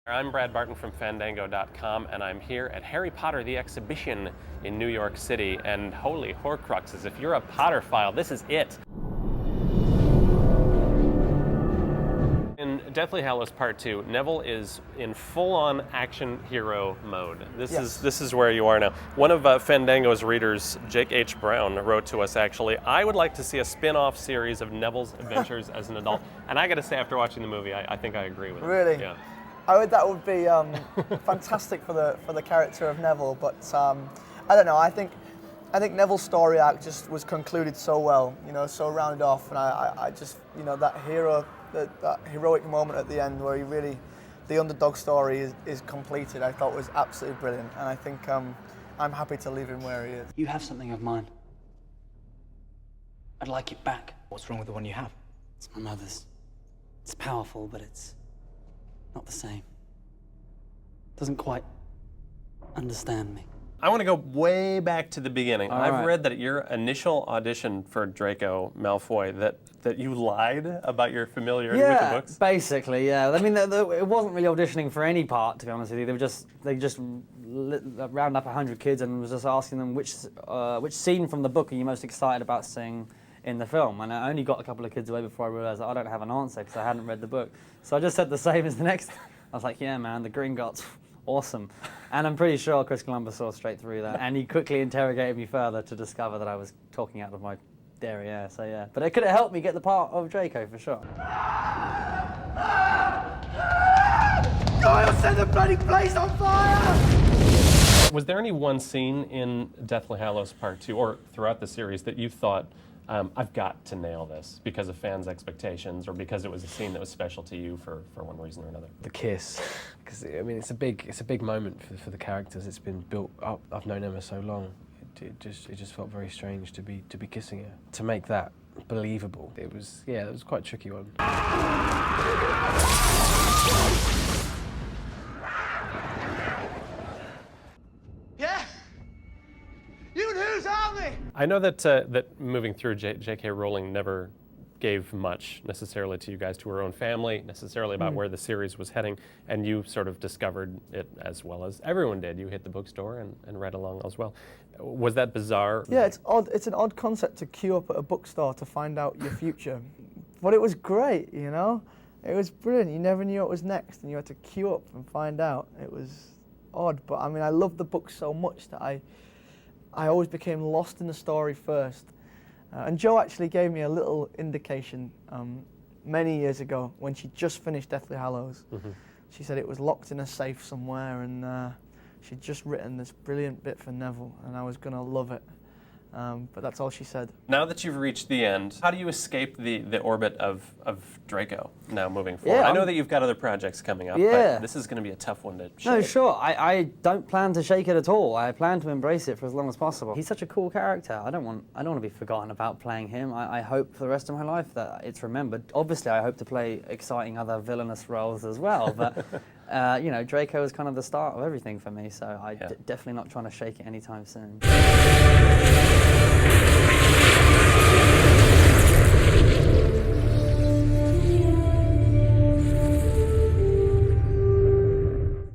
I'm Brad Barton from Fandango.com, and I'm here at Harry Potter the Exhibition in New York City. And holy Horcruxes, if you're a Potterphile, this is it. In Deathly Hallows Part 2, Neville is in full-on action hero mode. This is where you are now. One of Fandango's readers, Jake H. Brown, wrote to us actually, I would like to see a spin-off series of Neville's adventures as an adult. And I gotta say, after watching the movie, I think I agree with it. Really? Yeah. That would be fantastic for the character of Neville, but I don't know. I think Neville's story arc just was concluded so well, so rounded off, and I just, that heroic moment at the end where the underdog story is completed, I thought was absolutely brilliant, and I think I'm happy to leave him where he is. You have something of mine. I'd like it back. What's wrong with the one you have? It's my mother's. It's powerful, but it's not the same. Doesn't quite understand me. I want to go way back to the beginning. I've read that at your initial audition for Draco Malfoy that you lied about your familiarity with the books. Basically, yeah. I mean, it wasn't really auditioning for any part, to be honest with you. They just round up 100 kids and was just asking them which scene from the book are you most excited about seeing in the film, and I only got a couple of kids away before I realised that I don't have an answer because I hadn't read the book. So I just said the same as the next. I was like, yeah, man, the Gringotts, awesome. And I'm pretty sure Chris Columbus saw straight through that. And he quickly interrogated me further to discover that I was talking out of my derriere, so yeah. But it could have helped me get the part of Draco, for sure. God, I'll set the bloody place on fire! Was there any one scene in Deathly Hallows Part 2, or throughout the series, that you thought, I've got to nail this because of fans' expectations, or because it was a scene that was special to you for one reason or another? The kiss, because I mean it's a big moment for the characters. It's been built up. I've known Emma so long. It just felt very strange to be kissing her. To make that believable, it was quite a tricky one. I know that moving through J.K. Rowling never gave much necessarily to you guys, to her own family, necessarily about where the series was heading, and you sort of discovered it as well as everyone did. You hit the bookstore and read along as well. Was that bizarre? Yeah, it's odd. It's an odd concept to queue up at a bookstore to find out your future, but it was great. It was brilliant. You never knew what was next, and you had to queue up and find out. It was odd, but I mean, I loved the book so much that I always became lost in the story first. And Jo actually gave me a little indication many years ago when she just finished Deathly Hallows. She said it was locked in a safe somewhere, and she'd just written this brilliant bit for Neville, and I was going to love it. But that's all she said. Now that you've reached the end, how do you escape the orbit of Draco now moving forward? Yeah, I know that you've got other projects coming up, but this is going to be a tough one to shake. No, sure. I don't plan to shake it at all. I plan to embrace it for as long as possible. He's such a cool character. I don't want to be forgotten about playing him. I hope for the rest of my life that it's remembered. Obviously, I hope to play exciting other villainous roles as well, but Draco is kind of the start of everything for me, so I'm definitely not trying to shake it anytime soon.